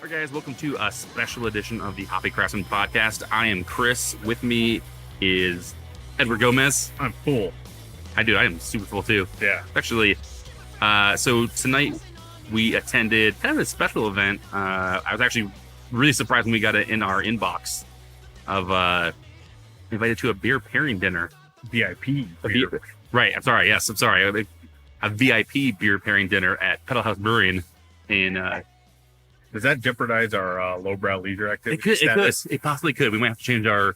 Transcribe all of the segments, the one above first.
All right, guys, welcome to a special edition of the Hoppy Craftsmen podcast. I am Chris. With me is Edward Gomez. I'm full. I am super full too. Yeah. Actually, so tonight we attended kind of a special event. I was actually really surprised when we got it in our inbox of invited to a beer pairing dinner. VIP. Right. I'm sorry. Yes, I'm sorry. A VIP beer pairing dinner at Pedal Haus Brewery in Does that jeopardize our lowbrow leisure activity status? It possibly could. We might have to change our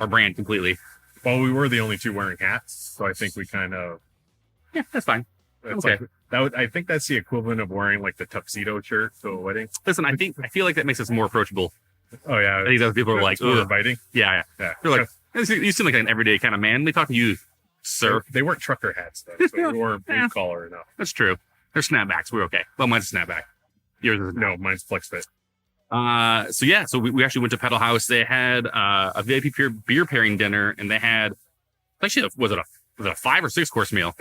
brand completely. Well, we were the only two wearing hats, so I think we kind of... Yeah, that's fine. Okay. I think that's the equivalent of wearing like the tuxedo shirt to a wedding. Listen, I feel like that makes us more approachable. Oh yeah. I think those people are like, more inviting. Yeah. You're like, you seem like an everyday kind of man. They talk to you, sir. They weren't trucker hats though, so we weren't blue collar enough. That's true. They're snapbacks. We're okay. Well, mine's a snapback. Yours is no, mine's flex fit. So we actually went to Pedal House. They had a VIP beer pairing dinner, and they had actually was it a 5 or 6 course meal?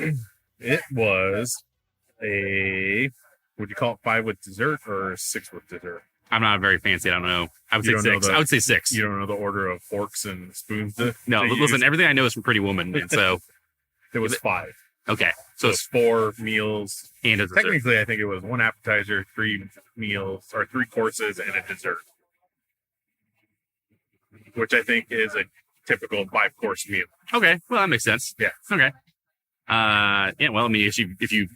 It was would you call it 5 with dessert or 6 with dessert? I'm not very fancy. I don't know. I would say 6. I would say 6. You don't know the order of forks and spoons? No, listen, everything I know is from Pretty Woman, and so it was 5. Okay, so it's 4 meals and a dessert. Technically, I think it was 1 appetizer, 3 meals, or 3 courses, and a dessert, which I think is a typical 5-course meal. Okay, well that makes sense. Yeah. Okay. Yeah. Well, I mean, if you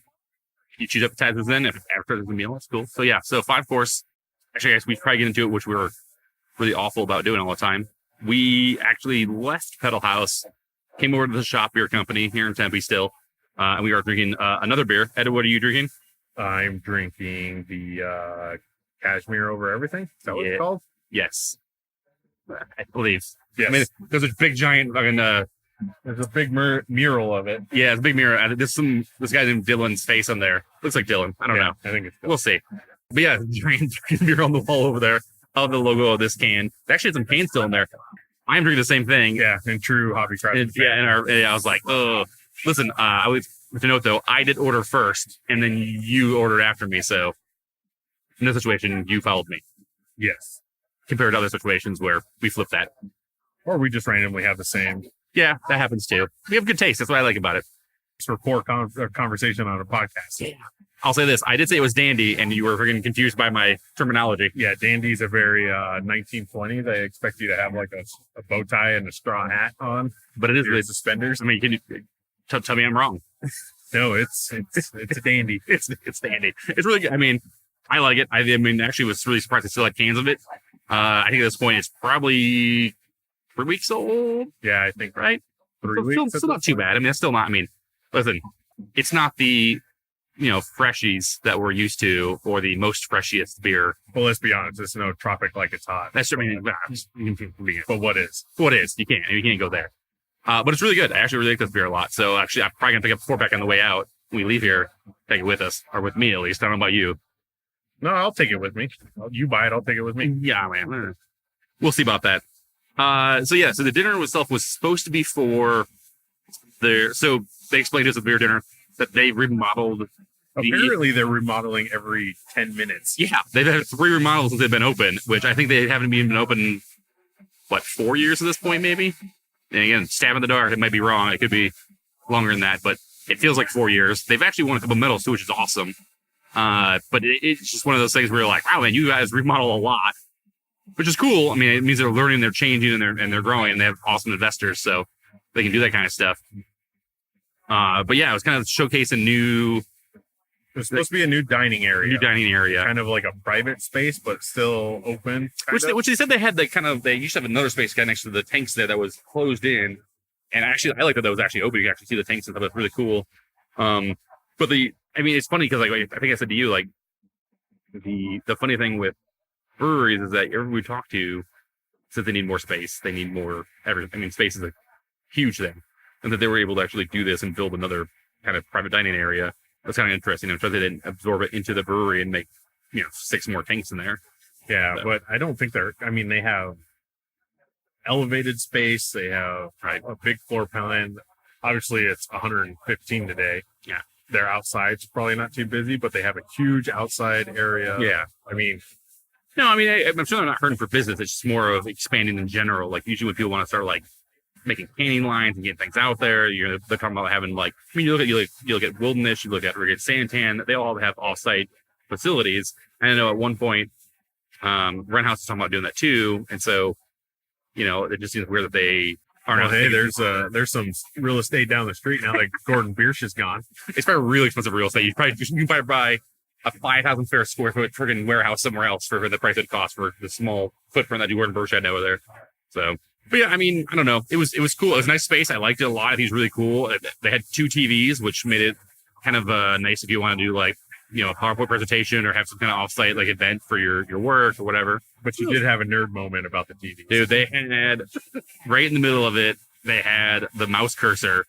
choose appetizers, then after the meal, that's cool. So yeah, so 5 course. Actually, I guess we probably get into it, which we were really awful about doing all the time. We actually left Pedal House, came over to the Shop Beer Company here in Tempe still. And we are drinking another beer. Ed, what are you drinking? I'm drinking the Cashmere Over Everything. Is that what it's called? Yes. I believe. Yes. I mean, there's a big giant fucking... there's a big mural of it. Yeah, it's a big mirror. There's this guy named Dylan's face on there. Looks like Dylan. I don't know. I think it's Dylan. We'll see. But yeah, giant beer on the wall over there. Of the logo of this can. They actually had some cans still in there. I'm drinking the same thing. Yeah, in true Hoppy Craftsmen. I was like, oh... Listen, I would to note though, I did order first, and then you ordered after me. So in this situation, you followed me. Yes. Compared to other situations where we flip that, or we just randomly have the same. Yeah, that happens too. We have good taste. That's what I like about it. It's for poor conversation on a podcast. Yeah. I'll say this: I did say it was dandy, and you were freaking confused by my terminology. Yeah, dandy's a very 1920s. I expect you to have like a bow tie and a straw hat on, but it is really suspenders. I mean, can you? Tell me I'm wrong. No, it's a dandy. It's dandy. It's really good. I mean, I like it. I mean, actually was really surprised I still had cans of it. I think at this point it's probably 3 weeks old. Yeah, I think right. 3 weeks. Still not too bad. I mean, it's still not. I mean, listen, it's not the freshies that we're used to or the most freshiest beer. Well, let's be honest. It's no Tropic Like It's Hot. That's true. I mean, but what is? What is? You can't go there. But it's really good. I actually really like this beer a lot. So actually, I'm probably going to pick up a 4-pack on the way out. When we leave here, take it with us, or with me at least. I don't know about you. No, I'll take it with me. You buy it, I'll take it with me. Yeah, man. We'll see about that. So the dinner itself was supposed to be for so they explained it as a beer dinner that they remodeled. Apparently, they're remodeling every 10 minutes. Yeah, they've had 3 remodels since they've been open, which I think they haven't even been open, 4 years at this point, maybe? And again, stab in the dark, it might be wrong. It could be longer than that, but it feels like 4 years. They've actually won a couple medals too, which is awesome. But it's just one of those things where you're like, wow, man, you guys remodel a lot, which is cool. I mean, it means they're learning, they're changing, and they're growing, and they have awesome investors, so they can do that kind of stuff. But yeah, it was kind of showcasing new... It's supposed to be a new dining area. Kind of like a private space, but still open. Which they said they had they used to have another space kind of next to the tanks there that was closed in. And actually, I like that was actually open. You can actually see the tanks and stuff. That's really cool. But it's funny because like I think I said to you, like the funny thing with breweries is that everyone we talk to says they need more space. They need more everything. I mean, space is a huge thing. And that they were able to actually do this and build another kind of private dining area. That's kind of interesting. I'm sure they didn't absorb it into the brewery and make, 6 more tanks in there. Yeah, but I don't think they have elevated space. They have a big floor plan. Obviously, it's 115 today. Yeah. Their outside's probably not too busy, but they have a huge outside area. Yeah. I mean, No, I mean, I'm sure they're not hurting for business. It's just more of expanding in general. Like usually when people want to start like making canning lines and getting things out there, they're talking about having like, I mean, you look at Wilderness, you look at Santan, they all have off-site facilities. And I know at one point, Rent House is talking about doing that too. And so, it just seems weird that they aren't. Well, hey, there's some real estate down the street now that Gordon Biersch is gone. It's probably really expensive real estate. You can probably buy a 5,000 square foot friggin' warehouse somewhere else for the price it costs for the small footprint that Gordon Biersch had over there. So, but yeah, I mean, I don't know. It was cool. It was a nice space. I liked it a lot. I think it's really cool. They had 2 TVs, which made it kind of nice if you want to do like, a PowerPoint presentation or have some kind of offsite like event for your work or whatever. But you did have a nerd moment about the TV. Dude, they had right in the middle of it, they had the mouse cursor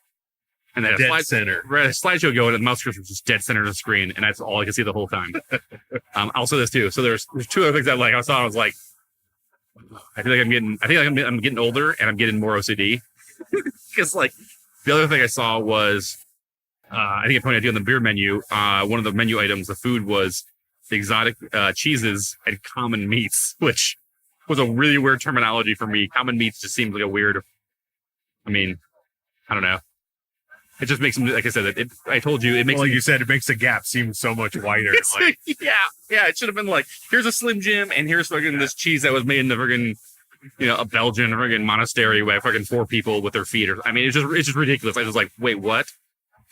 and then dead center. A slideshow going, and the mouse cursor was just dead center of the screen, and that's all I could see the whole time. I'll say this too. So there's 2 other things that I saw. I was like, I think I'm getting older and I'm getting more OCD. Because like the other thing I saw was, I think I pointed out on the beer menu. One of the menu items, the food was the exotic cheeses and common meats, which was a really weird terminology for me. Common meats just seems like a weird. I mean, I don't know. It just makes them, like I said, I told you, it makes. Well, like you said, it makes the gap seem so much wider. Like, yeah. It should have been like, here's a Slim Jim, and here's fucking this cheese that was made in the friggin', a Belgian friggin' monastery by fucking 4 people with their feet. I mean, it's just ridiculous. I was like, wait, what?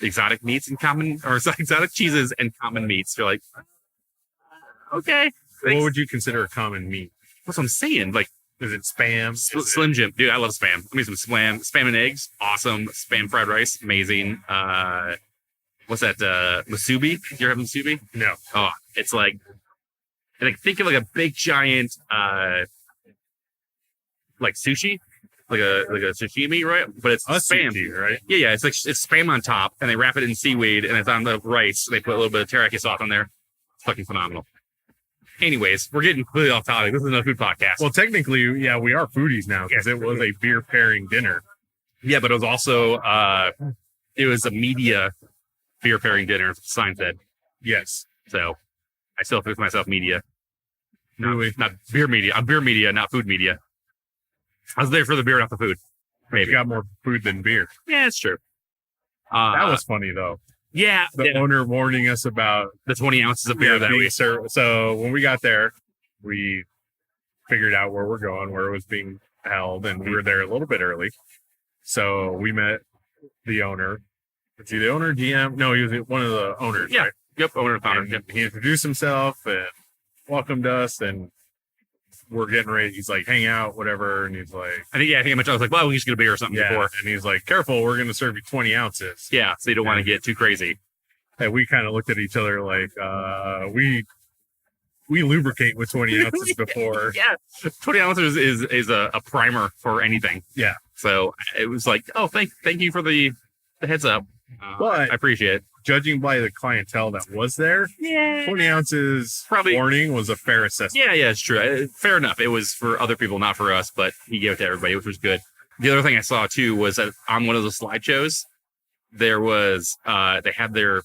Exotic meats and exotic cheeses and common meats. You're like, okay. What would you consider a common meat? That's what I'm saying. Like, is it Spam? Slim Jim, dude. I love Spam. Give me some Spam and eggs, awesome. Spam fried rice, amazing. What's that? Musubi. You ever have musubi? No. Oh, it's like think of like a big giant like sushi, like a sashimi, right? But it's Spam, sushi, right? Yeah. It's Spam on top, and they wrap it in seaweed, and it's on the rice. They put a little bit of teriyaki sauce on there. It's fucking phenomenal. Anyways, we're getting completely off topic. This is a food podcast. Well, technically, yeah, we are foodies now because it was a beer pairing dinner. Yeah, but it was also it was a media beer pairing dinner, as the sign said. Yes. So I still think to myself media. Really? Not beer media. I'm beer media, not food media. I was there for the beer, not the food. Maybe. You got more food than beer. Yeah, it's true. That was funny, though. Yeah. The owner warning us about the 20 ounces of beer that we served. So when we got there, we figured out where we're going, where it was being held, and we were there a little bit early. So we met the owner. Is he the owner, GM? No, he was one of the owners. Yeah. Right? Yep. Owner and founder. Yep. He introduced himself and welcomed us, and we're getting ready. He's like, hang out, whatever. And he's like, I think I was like, well, we just get a beer or something before. And he's like, careful, we're going to serve you 20 ounces. Yeah. So you don't want to get too crazy. And we kind of looked at each other like, we lubricate with 20 ounces before. Yeah. 20 ounces is a primer for anything. Yeah. So it was like, oh, thank you for the heads up. But I appreciate it. Judging by the clientele that was there, 20 ounces probably warning was a fair assessment. Yeah, it's true. Fair enough. It was for other people, not for us, but he gave it to everybody, which was good. The other thing I saw too was that on one of the slideshows, there was they had their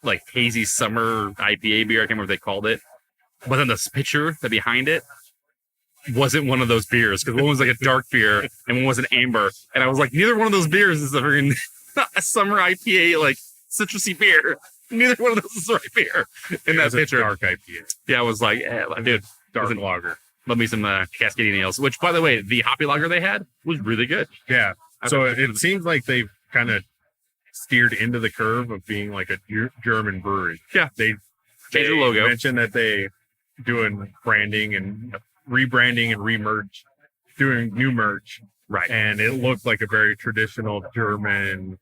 like hazy summer IPA beer. I can't remember what they called it, but then the picture that behind it wasn't one of those beers, because one was like a dark beer and one was an amber, and I was like, neither one of those beers is a summer IPA like citrusy beer. Neither one of those is the right beer in that picture. Dark IPA. Yeah, I was like, dude, dark lager. Love me some Cascadian ales. Which, by the way, the hoppy lager they had was really good. Yeah. So it seems like they've kind of steered into the curve of being like a German brewery. Yeah. They changed the logo. Mentioned that they doing branding and rebranding and remerge, doing new merch. Right. And it looked like a very traditional German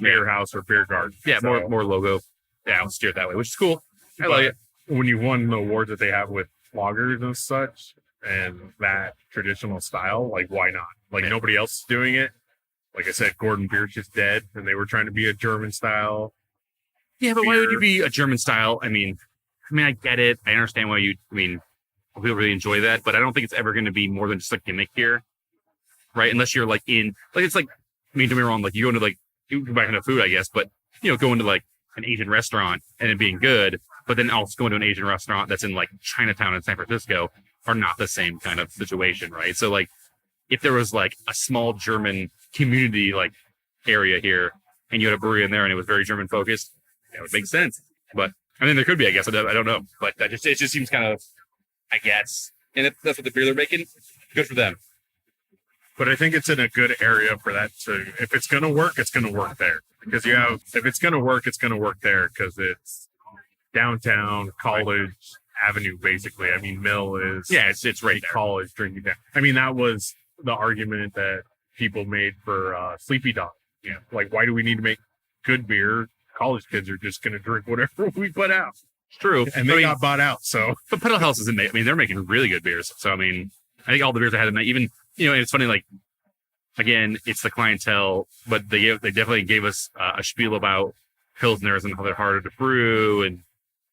beer house or beer garden. Yeah, so, more logo. Yeah, I'll steer it that way, which is cool. I like it. When you won the awards that they have with lagers and such, and that traditional style, like, why not? Like, nobody else is doing it. Like I said, Gordon Biersch is dead, and they were trying to be a German style. Yeah, but beer. Why would you be a German style? I mean, I get it. I understand why people really enjoy that, but I don't think it's ever going to be more than just a gimmick here, right? Unless you're it's like, don't get me wrong, like you go into you go back into food, I guess, but go into like an Asian restaurant and it being good, but then also going to an Asian restaurant that's in like Chinatown in San Francisco are not the same kind of situation, right? So like if there was like a small German community like area here and you had a brewery in there and it was very German focused, that would make sense. But I mean, there could be, I guess. I don't know. But it just seems kind of, I guess. And if that's what the beer they're making, good for them. But I think it's in a good area for that to, if it's going to work, it's going to work there. Because if it's going to work, it's going to work there because it's downtown, College Avenue, basically. I mean, Mill is it's right there. College drinking down. I mean, that was the argument that people made for Sleepy Dog. Yeah. Like, why do we need to make good beer? College kids are just going to drink whatever we put out. It's true. And they got bought out, so. But Pedal Haus isn't, I mean, they're making really good beers. So, I mean, I think all the beers I had tonight, even, you know, it's funny, like, again, it's the clientele, but they definitely gave us a spiel about Pilsners and how they're harder to brew and,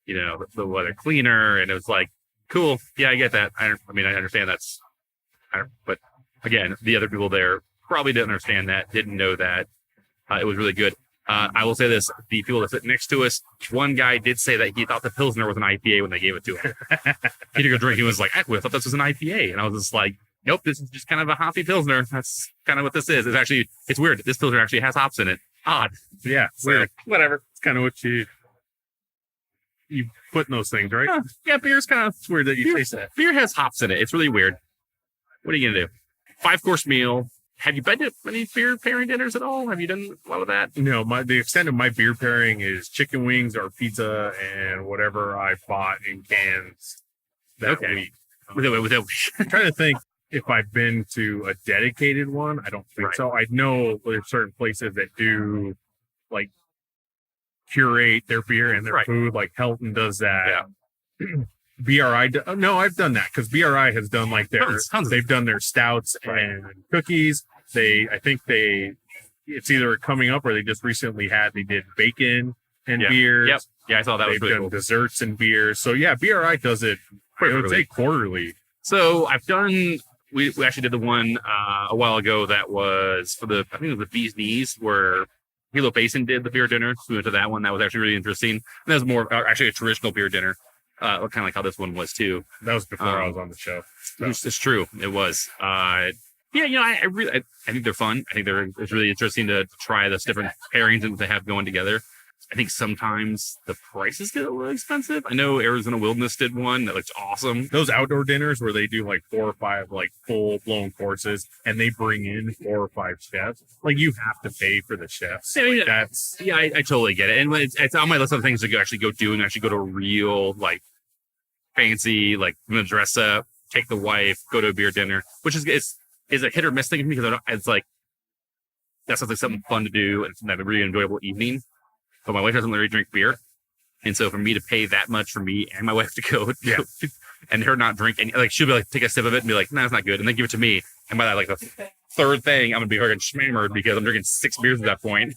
you know, the they're cleaner. And it was like, cool. Yeah, I get that. I understand but again, the other people there probably didn't understand that, didn't know that. It was really good. I will say this, the people that sit next to us, one guy did say that he thought the Pilsner was an IPA when they gave it to him. He took a drink. He was like, I thought this was an IPA. And I was just like, nope, this is just kind of a hoppy Pilsner. That's kind of what this is. It's weird. This Pilsner actually has hops in it. Odd. Yeah. Weird. Whatever. It's kind of what you put in those things, right? Yeah, beer's kind of weird that you taste that. Beer has hops in it. It's really weird. What are you going to do? 5-course meal. Have you been to any beer pairing dinners at all? Have you done a lot of that? No, the extent of my beer pairing is chicken wings or pizza and whatever I bought in cans that week. I'm trying to think if I've been to a dedicated one. I don't think so. I know there's certain places that do like curate their beer and their food, like Helton does that. Yeah. BRI, no, I've done that because BRI has done like they've done their stouts and cookies. It's either coming up or they just recently they did bacon and beers. Yep. Yeah, I saw that. They've was really done cool. Desserts and beers. So yeah, BRI does it. I would say quarterly. So I've done. We actually did the one a while ago that was for I think it was the Bee's Knees where Hilo Basin did the beer dinner. So we went to that one. That was actually really interesting. And that was more actually a traditional beer dinner. Kind of like how this one was too. That was before I was on the show. So. It's true. It was. Yeah, you know, I think they're fun. I think it's really interesting to try this different pairings that they have going together. I think sometimes the prices get a little expensive. I know Arizona Wilderness did one that looks awesome. Those outdoor dinners where they do like 4 or 5 like full blown courses and they bring in 4 or 5 chefs. Like you have to pay for the chefs. I mean, I totally get it. And it's on my list of things to actually go do and actually go to a real like fancy, like I'm gonna dress up, take the wife, go to a beer dinner, which is a hit or miss thing for me because it's like that sounds like something fun to do and it's a really enjoyable evening. But my wife doesn't really drink beer, and so for me to pay that much for me and my wife to go, and her not drink, and like she'll be like take a sip of it and be like, "No, it's not good," and then give it to me, and by that like the third thing, I'm gonna be fucking schmammered because I'm drinking 6 beers at that point.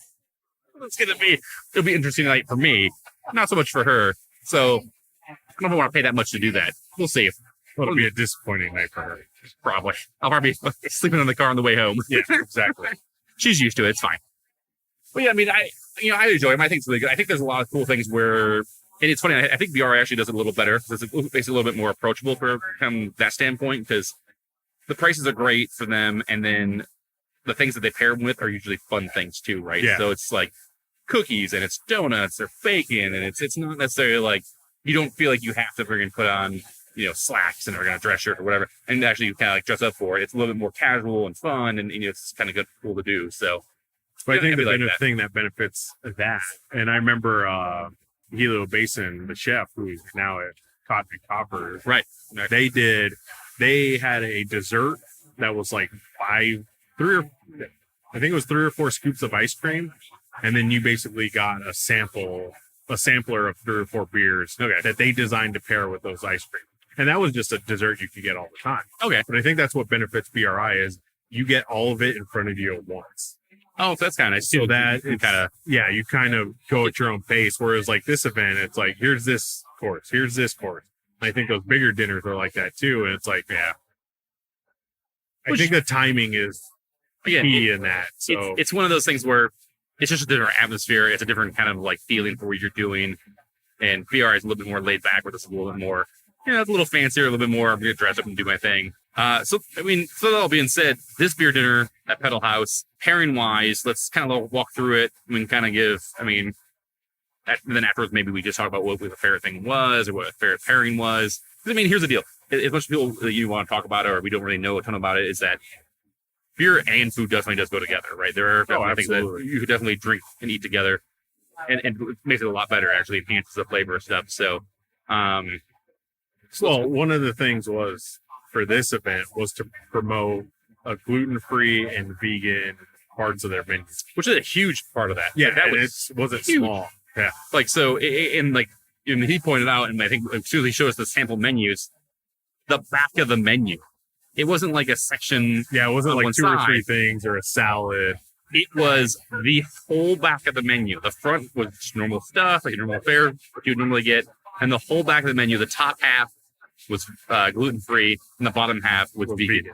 It'll be an interesting night for me, not so much for her. So I don't know if I want to pay that much to do that. We'll see. It'll be a disappointing night for her. Probably. I'll probably be sleeping in the car on the way home. Yeah, exactly. She's used to it. It's fine. But yeah, I mean, I enjoy them. I think it's really good. I think there's a lot of cool things where, and it's funny, I think BR actually does it a little better. It makes it a little bit more approachable from that standpoint because the prices are great for them. And then the things that they pair them with are usually fun things too, right? Yeah. So it's like cookies and it's donuts or bacon. And it's not necessarily like, you don't feel like you have to freaking put on, you know, slacks and a dress shirt or whatever. And actually you kind of like dress up for it. It's a little bit more casual and fun and you know, it's kind of good, cool to do. So. But I think the thing that benefits that, and I remember Hilo Basin, the chef, who's now at Cotton and Copper, right? They had a dessert that was like 3 or 4 scoops of ice cream, and then you basically got a sampler of 3 or 4 beers that they designed to pair with those ice cream, and that was just a dessert you could get all the time. Okay, but I think that's what benefits BRI is you get all of it in front of you at once. Oh, so that's kind of nice. So that you kind of go at your own pace. Whereas like this event, it's like, here's this course. I think those bigger dinners are like that too. And it's like, I think the timing is key in that. So it's one of those things where it's just a different atmosphere. It's a different kind of like feeling for what you're doing. and BR is a little bit more laid back, where this is a little bit more, it's a little fancier, a little bit more. I'm gonna dress up and do my thing. So that all being said, this beer dinner at Pedal House, pairing wise, let's kind of walk through it and kind of give. Then afterwards, maybe we just talk about what the favorite thing was or what a favorite pairing was. Here's the deal: as much people that you want to talk about it, or we don't really know a ton about it, is that beer and food definitely does go together, right? There are definitely things that you could definitely drink and eat together, and it makes it a lot better. Actually, enhances the flavor of stuff. So, one of the things was for this event was to promote a gluten-free and vegan parts of their menu, which is a huge part of that. Yeah, that wasn't small. Yeah, and he pointed out, and I think as soon as he showed us the sample menus, the back of the menu, it wasn't like a section. Yeah, it wasn't like two side. or three things or a salad. It was the whole back of the menu. The front was just normal stuff, like a normal fare you would normally get, and the whole back of the menu, the top half was gluten-free, and the bottom half was vegan,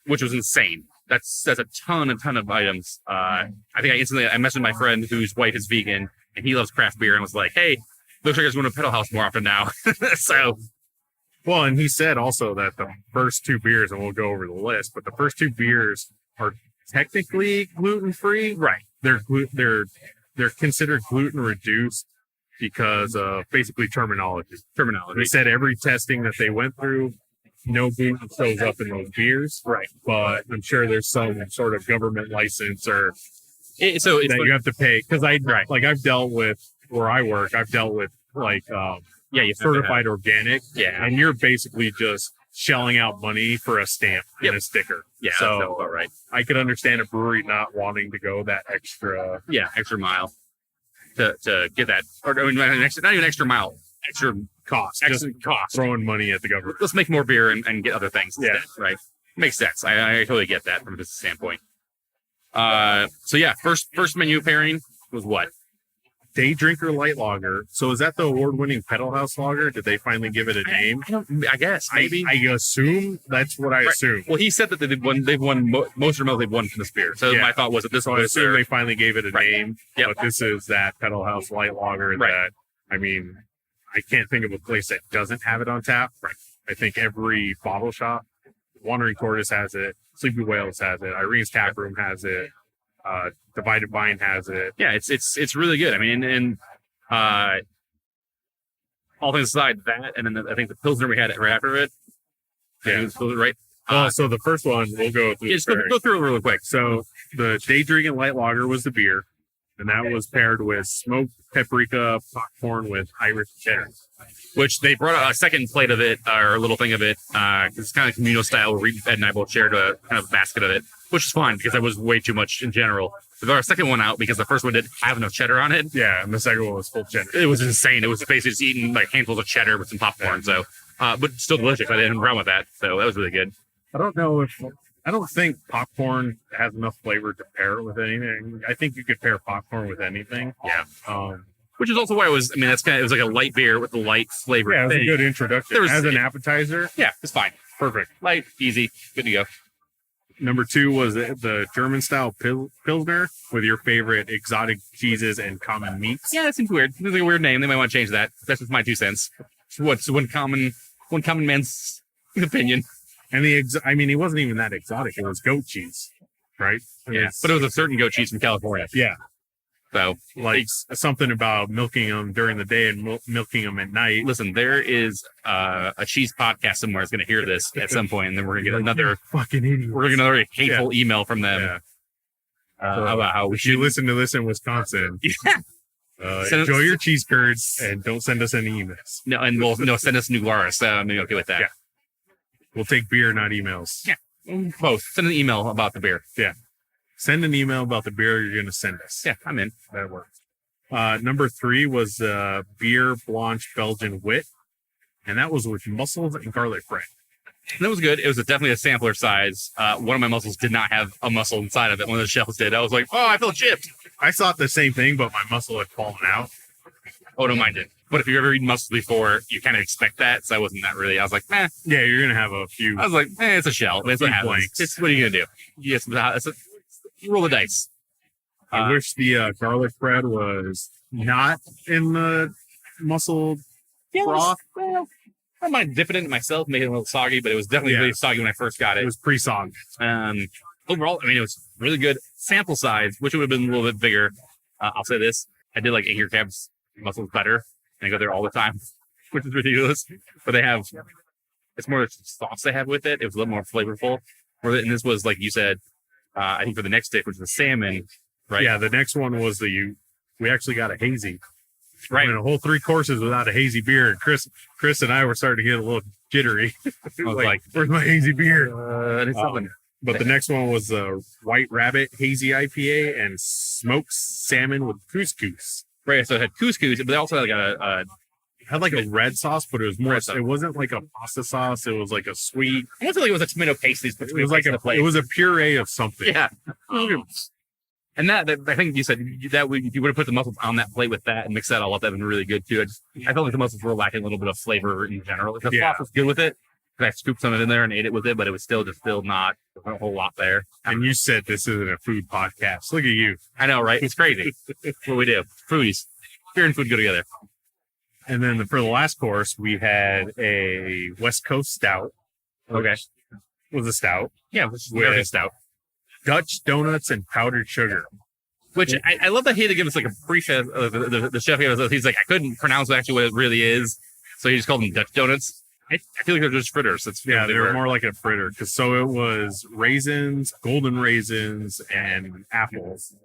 which was insane. That's a ton of items. I think I messaged my friend whose wife is vegan, and he loves craft beer, and was like, "Hey, looks like I was going to Pedal House more often now." So, well, and he said also that the first two beers, and we'll go over the list, but the first two beers are technically gluten-free. Right. They're considered gluten reduced because of basically terminology. They said every testing that they went through, no gluten shows up in those beers. Right. But I'm sure there's some sort of government license or that you have to pay. Because I've dealt with where I work, certified organic. Yeah. And you're basically just shelling out money for a stamp and a sticker. Yeah, so that's about right. I could understand a brewery not wanting to go that extra mile to get that, or not even extra mile, extra cost, cost, throwing money at the government. Let's make more beer and get other things instead, right? Makes sense. I totally get that from this standpoint. First menu pairing was what? Day Drinker Light Lager. So is that the award-winning Pedal House Lager? Did they finally give it a name? I guess maybe. I assume that's what I assume. Well, he said that they've won most of the they've won from this beer. So my thought was that this one. I assume they finally gave it a name. Yep. But this is that Pedal House Light Lager that I can't think of a place that doesn't have it on tap. Right. I think every bottle shop, Wandering Tortoise has it, Sleepy Whales has it, Irene's Tap Room has it. Divided Vine has it. Yeah, it's really good. All things aside, that, and then I think the Pilsner we had right after it. Yeah, right. So the first one we'll go through. Just go through it real quick. So the Day Drinking Light Lager was the beer, and that was paired with smoked paprika popcorn with Irish cheddar. Which they brought a second plate of it, or a little thing of it. It's kind of communal style. Where Ed and I both shared a kind of basket of it, which is fine because that was way too much in general. We got our second one out because the first one didn't have enough cheddar on it. Yeah, and the second one was full cheddar. It was insane. It was basically just eating like handfuls of cheddar with some popcorn. So, but still delicious. I didn't have a problem with that. So that was really good. I don't think popcorn has enough flavor to pair it with anything. I think you could pair popcorn with anything. Yeah. Which is also why it was like a light beer with a light flavor. Yeah, it was a good introduction. As an appetizer. Yeah, it's fine. Perfect. Light, easy, good to go. Number 2 was the German-style Pilsner with your favorite exotic cheeses and common meats. Yeah, that seems weird. It's like a weird name. They might want to change that. That's just my 2 cents. What's one common man's opinion. And he wasn't even that exotic. It was goat cheese, right? Yeah, but it was a certain goat cheese from California. Yeah. So, something about milking them during the day and milking them at night. Listen, there is a cheese podcast somewhere that's going to hear this at some point, and then we're going to get another fucking idiot. We're going to get another hateful email from them. Yeah. About how we should listen to this in Wisconsin. Enjoy your cheese curds and don't send us any emails. No, and we'll send us New Glarus. So I'm okay with that. Yeah. We'll take beer, not emails. Yeah, both. Send an email about the beer. Yeah. Send an email about the beer you're going to send us. Yeah, I'm in. That works. Number 3 was Beer Blanche Belgian Wit, and that was with mussels and garlic bread. And that was good. It was definitely a sampler size. One of my mussels did not have a mussel inside of it. One of the shells did. I was like, oh, I feel chipped. I thought the same thing, but my mussel had fallen out. Oh, no, mine didn't. But if you've ever eaten mussels before, you kind of expect that. So I wasn't that really. I was like, eh. Yeah, you're going to have a few. I was like, it's a shell. It's what happens. It's what are you going to do? Yes, you roll the dice. I wish the garlic bread was not in the mussel Yeah, broth. well, I might dip it in it myself, make it a little soggy, but it was definitely really soggy when I first got It it. was pre-soggy. Overall, I mean, it was really good. Sample size, which would have been a little bit bigger. I'll say this: I did like Anchor Cab's mussels better, and I go there all the time, which is ridiculous. But they have, it's more sauce they have with it. It was a little more flavorful. And this was, like you said, I think for the next dish, which was salmon, right? Yeah, the next one was we actually got a hazy. Right. I mean, a whole 3 courses without a hazy beer. And Chris and I were starting to get a little jittery. I was like, where's my hazy beer? it's something. But the next one was a White Rabbit Hazy IPA and smoked salmon with couscous. Right, so it had couscous, but they also had like It had like a red sauce, but it was more. Red sauce. It wasn't like a pasta sauce. It was like a sweet. I almost feel like it was a tomato paste. It was like it was a puree of something. Yeah. And that I think you said that you would have put the mussels on that plate with that and mix that all up. That would have been really good too. I felt like the mussels were lacking a little bit of flavor in general. The sauce was good with it. I scooped some of it in there and ate it with it, but it was still not a whole lot there. And you said this isn't a food podcast. Look at you. I know, right? It's crazy. That's what we do. Foodies. Beer and food go together. And then for the last course, we had a West Coast Stout. Okay. Was a stout. Yeah, which is very stout. Dutch donuts and powdered sugar. Which I love that he had to give us like a pre-chef. The chef gave us. He's like, I couldn't pronounce actually what it really is, so he just called them Dutch donuts. I feel like they're just fritters. They were more like a fritter. So it was raisins, golden raisins, and apples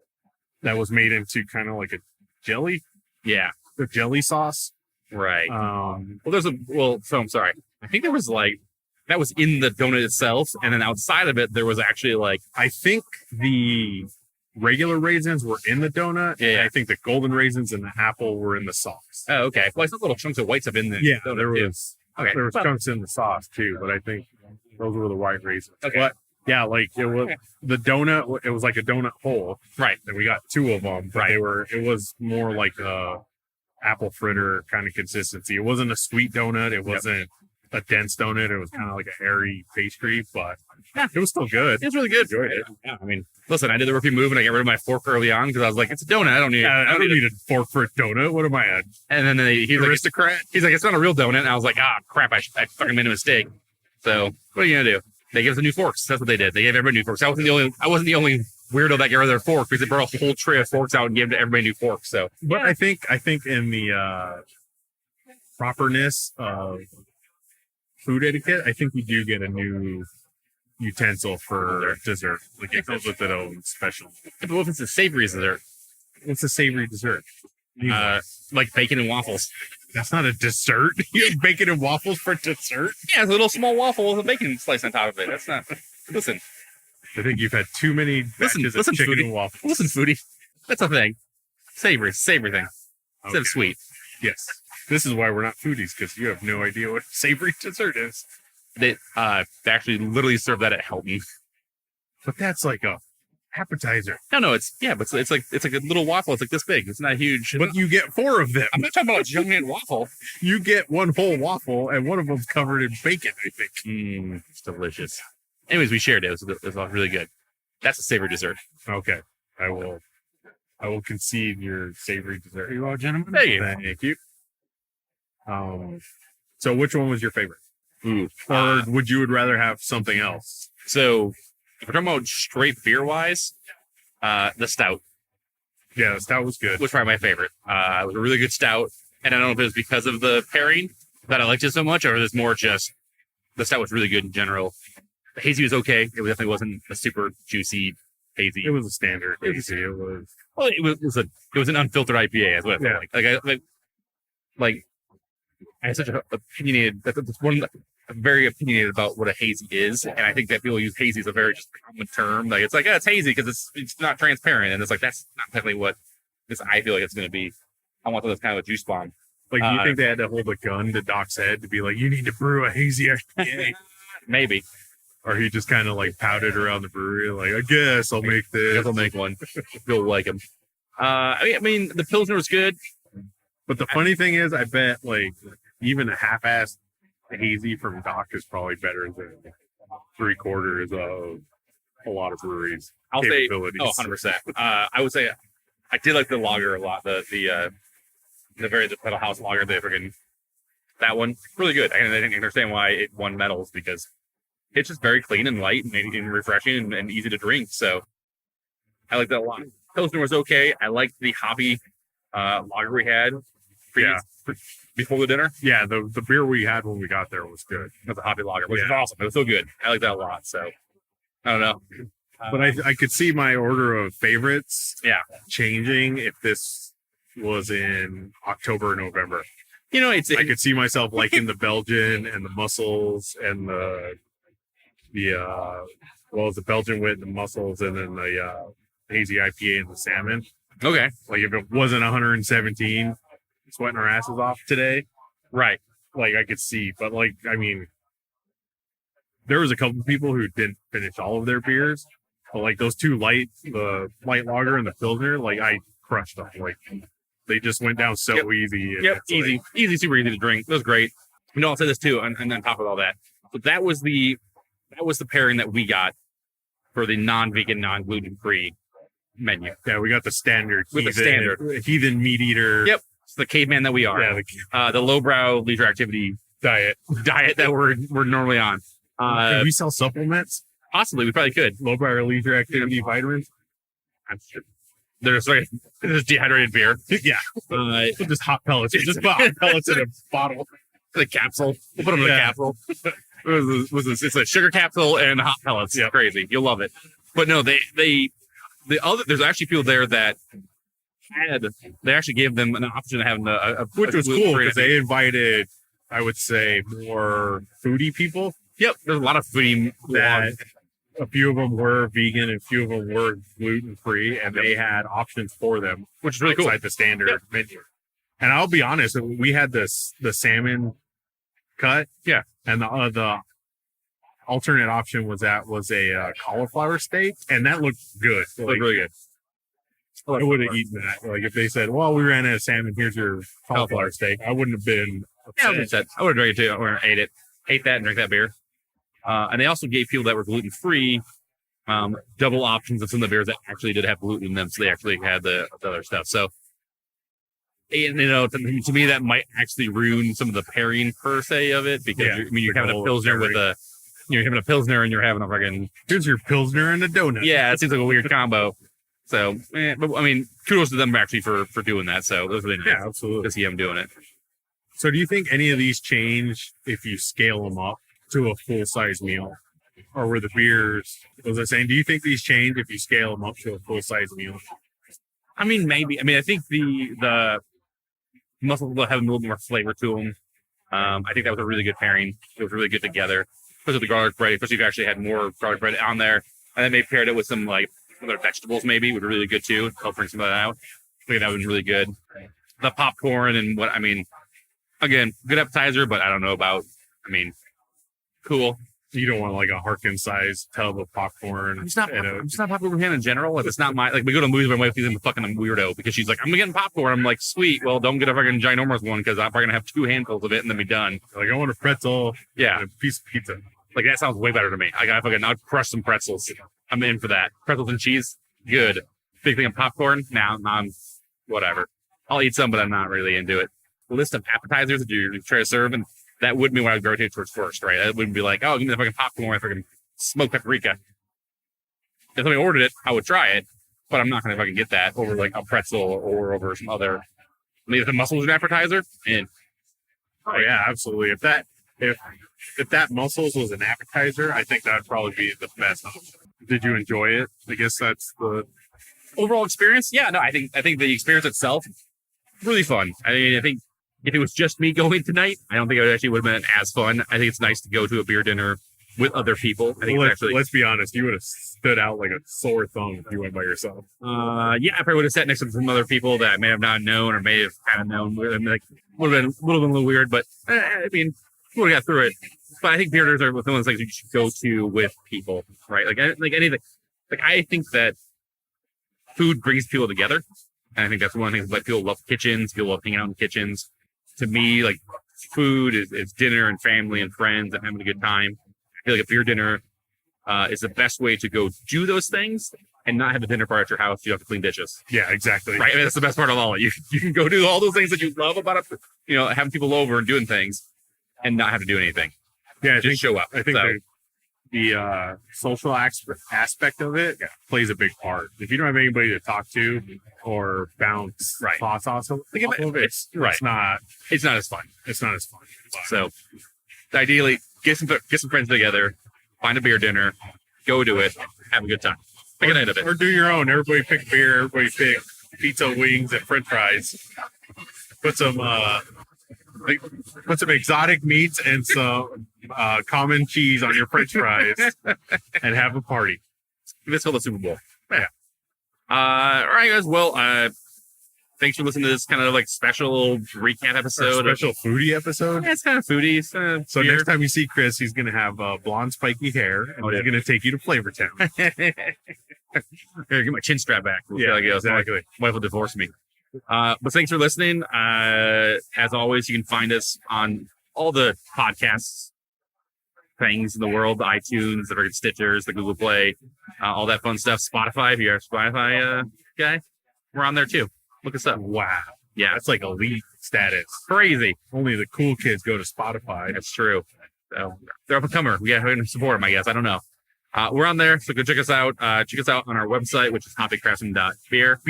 that was made into kind of like a jelly. Yeah, the jelly sauce. Right. So I'm sorry. I think there was like that was in the donut itself, and then outside of it there was actually like I think the regular raisins were in the donut. Yeah. And I think the golden raisins and the apple were in the sauce. Oh, okay. Well, I saw little chunks of white stuff in there. Yeah, there was. Okay. There was chunks in the sauce too, but I think those were the white raisins. Okay. But yeah, like it was the donut. It was like a donut hole, right? And we got 2 of them. But it was more like a apple fritter kind of consistency. It wasn't a sweet donut. It wasn't a dense donut. It was kind of like a airy pastry, but it was still good. It was really good. Enjoyed it. Yeah, I mean, listen, I did the rookie move and I got rid of my fork early on because I was like, it's a donut. I don't need a fork for a donut. What am I at? And then he's aristocrat? Like, he's like, it's not a real donut. And I was like, crap, I fucking made a mistake. So what are you gonna do? They gave us new forks. That's what they did. They gave everybody new forks. I wasn't the only weirdo that got rid of their fork because they brought a whole tray of forks out and gave everybody new forks. So, but I think in the properness of food etiquette, I think we do get a new utensil for dessert. Like it comes with its own special. But what if it's a savory dessert? It's a savory dessert. Like bacon and waffles. That's not a dessert. You have bacon and waffles for dessert? Yeah, it's a little small waffle with a bacon slice on top of it. That's not. Listen. I think you've had too many batches of chicken foodie. and waffles. Listen, foodie. That's a thing. Savory thing. Instead of sweet. Yes. This is why we're not foodies, because you have no idea what savory dessert is. They actually literally serve that at Helton. But that's like a appetizer. No, it's like a little waffle. It's like this big. It's not huge. But you get 4 of them. I'm not talking about a giant waffle. You get one whole waffle, and one of them's covered in bacon, I think. It's delicious. Anyways, we shared it. It was all really good. That's a savory dessert. Okay. I will concede your savory dessert. You are, gentlemen. Thank you. So which one was your favorite? Or would you rather have something else? So if we're talking about straight beer wise, the stout. Yeah, the stout was good. Was probably my favorite. It was a really good stout. And I don't know if it was because of the pairing that I liked it so much, or it was more just the stout was really good in general. The hazy was okay. It definitely wasn't a super juicy hazy. It was a standard hazy. It was an unfiltered IPA as well. Yeah. I have such an opinionated. That's one. I'm very opinionated about what a hazy is, and I think that people use hazy as a very just common term. Like it's like, it's hazy because it's not transparent, and it's like that's not technically what this. I feel like it's going to be. I want that's kind of a juice bomb. Like, do you think they had to hold a gun to Doc's head to be like, you need to brew a hazy IPA? Maybe. Or he just kind of like pouted around the brewery, like, I guess I'll make this. I guess I'll make one. You'll like him. I mean, the Pilsner was good. But the funny thing is, I bet like even a half-assed hazy from Doc is probably better than 3/4 of a lot of breweries. I'll say, 100%. I would say I did like the lager a lot. The the Pedal Haus Lager, that one, really good. I didn't understand why it won medals because it's just very clean and light and refreshing and easy to drink. So I like that a lot. Pilsner was okay. I liked the Hoppy lager we had before the dinner. Yeah, the beer we had when we got there was good. It was a Hoppy lager, which is awesome. It was so good. I like that a lot. So I don't know. But I could see my order of favorites changing if this was in October or November. You know, I could see myself liking the Belgian and the mussels and the Belgian wit, the mussels, and then the hazy IPA and the salmon. Okay. Like if it wasn't 117, sweating our asses off today. Right. Like I could see, but like, I mean, there was a couple of people who didn't finish all of their beers. But like those two the light lager and the Pilsner, like I crushed them. Like they just went down so easy. Yep, easy, super easy to drink. It was great. You know, I'll say this too, and on top of all that, but that was the pairing that we got for the non-vegan, non-gluten-free menu. Yeah, we got the standard. With the standard heathen meat eater. Yep, it's the caveman that we are. Yeah, the lowbrow leisure activity diet that we're normally on. Can we sell supplements? Possibly, we probably could. Lowbrow leisure activity vitamins. I'm sure. There's dehydrated beer. Yeah. Just hot pellets. Just put hot pellets in a bottle. The capsule. We'll put them in the capsule. It's a sugar capsule and hot pellets. Yeah. Crazy. You'll love it. But no, there's actually people there that they actually gave them an option of having which was cool because they invited, I would say, more foodie people. Yep. There's a lot of foodie that a few of them were vegan and a few of them were gluten-free, and they had options for them, which is really cool. Outside the standard menu. And I'll be honest, we had the salmon cut. Yeah. And the alternate option was a cauliflower steak, and that looked good. It looked really good. I would have eaten that. Like if they said, well, we ran out of salmon, here's your cauliflower steak, I wouldn't have been upset. I would have drank it too. I would have ate that and drank that beer. And they also gave people that were gluten-free double options of some of the beers that actually did have gluten in them, so they actually had the other stuff. So, and, you know, to me, that might actually ruin some of the pairing per se of it because you're having a Pilsner you're having a Pilsner and you're having a fucking... Here's your Pilsner and a donut. Yeah, it seems like a weird combo. So, but I mean, kudos to them actually for doing that. So, it was really nice. Yeah, absolutely. To see them doing it. So, do you think any of these change if you scale them up to a full-size meal? Or were the beers, was I saying, do you think these change if you scale them up to a full-size meal? I mean, maybe. I mean, I think the mussels will have a little more flavor to them. I think that was a really good pairing. It was really good together, especially the garlic bread, especially if you actually had more garlic bread on there. And then they paired it with some like other vegetables maybe would be really good too. Help bring some of that out. I think that was really good. The popcorn and what, I mean, again, good appetizer, but I don't know about, I mean, cool. You don't want like a Harkin-sized tub of popcorn. I'm just not popular with him in general. If it's not like we go to movies, my wife is a fucking weirdo because she's like, I'm getting popcorn. I'm like, sweet. Well, don't get a fucking ginormous one because I'm probably gonna have 2 handfuls of it and then be done. Like I want a pretzel. Yeah, and a piece of pizza. Like that sounds way better to me. I'll crush some pretzels. I'm in for that. Pretzels and cheese, good. Big thing of popcorn. Now, whatever. I'll eat some, but I'm not really into it. The list of appetizers that you try to serve and. That wouldn't be what I would gravitate towards first, right? That wouldn't be like, oh, give me the fucking popcorn, fucking smoked paprika. If somebody ordered it, I would try it, but I'm not going to fucking get that over like a pretzel or over some other. I mean, if the mussels was an appetizer, and oh yeah, absolutely. If that mussels was an appetizer, I think that would probably be the best option. Did you enjoy it? I guess that's the overall experience. Yeah, no, I think the experience itself really fun. I mean, I think. If it was just me going tonight, I don't think it actually would have been as fun. I think it's nice to go to a beer dinner with other people. I think let's be honest, you would have stood out like a sore thumb if you went by yourself. Yeah, I probably would have sat next to some other people that I may have not known or may have kind of known. Like, would have been a little weird, but I mean, we would have got through it. But I think beer dinners are one of those things you should go to with people, right? Like anything. Like I think that food brings people together, and I think that's one of the things. Like people love kitchens, people love hanging out in kitchens. To me, like food is dinner and family and friends and having a good time. I feel like a beer dinner is the best way to go do those things. and not have a dinner party at your house. You have to clean dishes. Yeah, exactly. Right. I mean, that's the best part of all. You can go do all those things that you love about it, having people over and doing things and not have to do anything. Yeah, Just show up. I think the social aspect of it plays a big part. If you don't have anybody to talk to or bounce thoughts off of it's not as fun. It's not as fun. So ideally, get some friends together, find a beer dinner, go do it, have a good time. Make a night of it. Or do your own. Everybody pick beer. Everybody pick pizza, wings, and French fries. Put some exotic meats and some common cheese on your French fries, and have a party. Let's hold the Super Bowl. Yeah. All right, guys. Well, thanks for listening to this kind of like special recap episode. Special foodie episode. Yeah, it's kind of foodie. So next time you see Chris, he's going to have blonde spiky hair, and he's going to take you to Flavortown. Here, get my chin strap back. Yeah, exactly. My wife will divorce me. But thanks for listening. As always, you can find us on all the podcasts things in the world, the iTunes, the Stitchers, the Google Play, all that fun stuff. Spotify, if you're a Spotify guy, we're on there too. Look us up. Wow. Yeah. That's like elite status. Crazy. Only the cool kids go to Spotify. That's true. So they're up and comer. We got to support them, I guess. I don't know. We're on there, so go check us out. Check us out on our website, which is hoppycraftsmen.beer.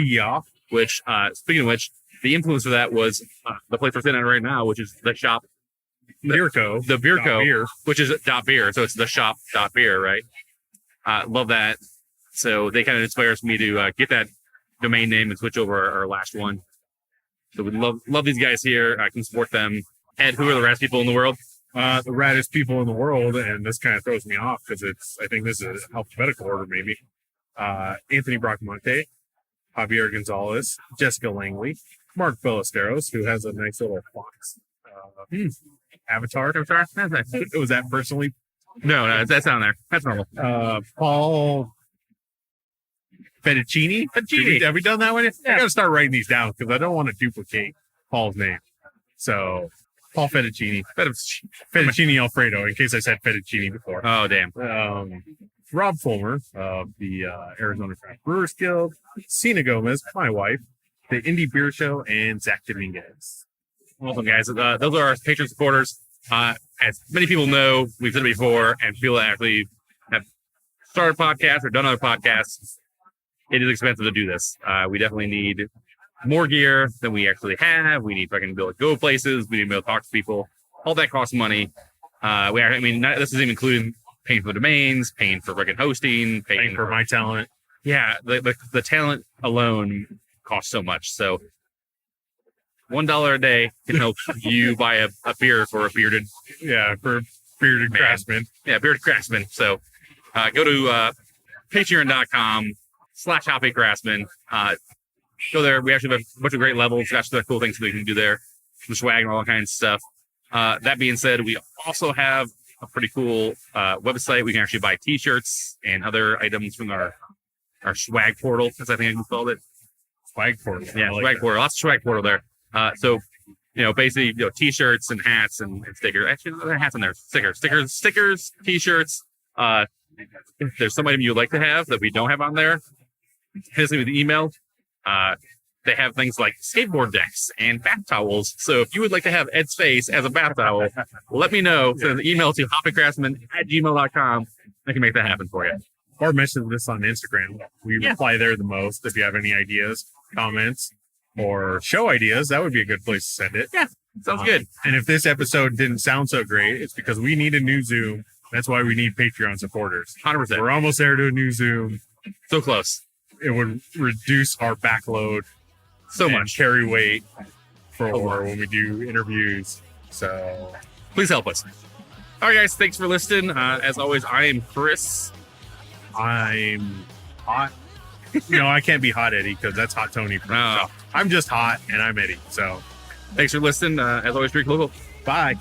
Which, speaking of which, the influence for that was the place we're sitting at right now, which is the shop. The Beer Co. Which is .beer. So it's the shop .beer, right? Love that. So they kind of inspires me to get that domain name and switch over our last one. So we love these guys here. I can support them. Ed, who are the raddest people in the world? The raddest people in the world, and this kind of throws me off because I think this is alphabetical order maybe. Anthony Bracamonte, Javier Gonzalez, Jessica Langley, Mark Ballesteros, who has a nice little fox. Avatar? Was that personally? No, that's down there. That's normal. Paul Fettuccini? Have we done that one? Yeah. I got to start writing these down because I don't want to duplicate Paul's name. So, Paul Fettuccini. Fettuccini Alfredo, in case I said fettuccine before. Oh, damn. Rob Fulmer of the Arizona Craft Brewers Guild, Sina Gomez, my wife, the Indie Beer Show, and Zach Dominguez. Awesome, guys. Those are our Patreon supporters. As many people know, we've said it before, and people that actually have started podcasts or done other podcasts, it is expensive to do this. We definitely need more gear than we actually have. We need fucking be able to go places. We need to be able to talk to people. All that costs money. This isn't even including paying for the domains, paying for freaking hosting, paying for my talent. Yeah, the talent alone costs so much. So $1 a day can help you buy a beer for a bearded. Yeah, for a bearded craftsman. Yeah, bearded craftsman. So go to patreon.com/Hoppy Craftsmen. Go there. We actually have a bunch of great levels. Got some cool things that we can do there. The swag and all kinds of stuff. That being said, we also have a pretty cool website. We can actually buy t-shirts and other items from our swag portal, as I think I called it. Swag portal. Yeah, swag portal. Lots of swag portal there. So, basically, t-shirts and hats and stickers. Actually, there are hats in there. Stickers, t-shirts. If there's some item you would like to have that we don't have on there, hit us with an email. They have things like skateboard decks and bath towels. So if you would like to have Ed's face as a bath towel, let me know. Send an email to hoppycraftsmen@gmail.com. I can make that happen for you. Or mention this on Instagram. We reply there the most. If you have any ideas, comments, or show ideas, that would be a good place to send it. Yeah, sounds good. And if this episode didn't sound so great, it's because we need a new Zoom. That's why we need Patreon supporters. 100%. We're almost there to a new Zoom. So close. It would reduce our backload so much. Carry weight for when we do interviews. So please help us. All right, guys. Thanks for listening. As always, I am Chris. I'm hot. No, I can't be Hot Eddie because that's Hot Tony. I'm just hot and I'm Eddie. So thanks for listening. As always, drink local. Bye.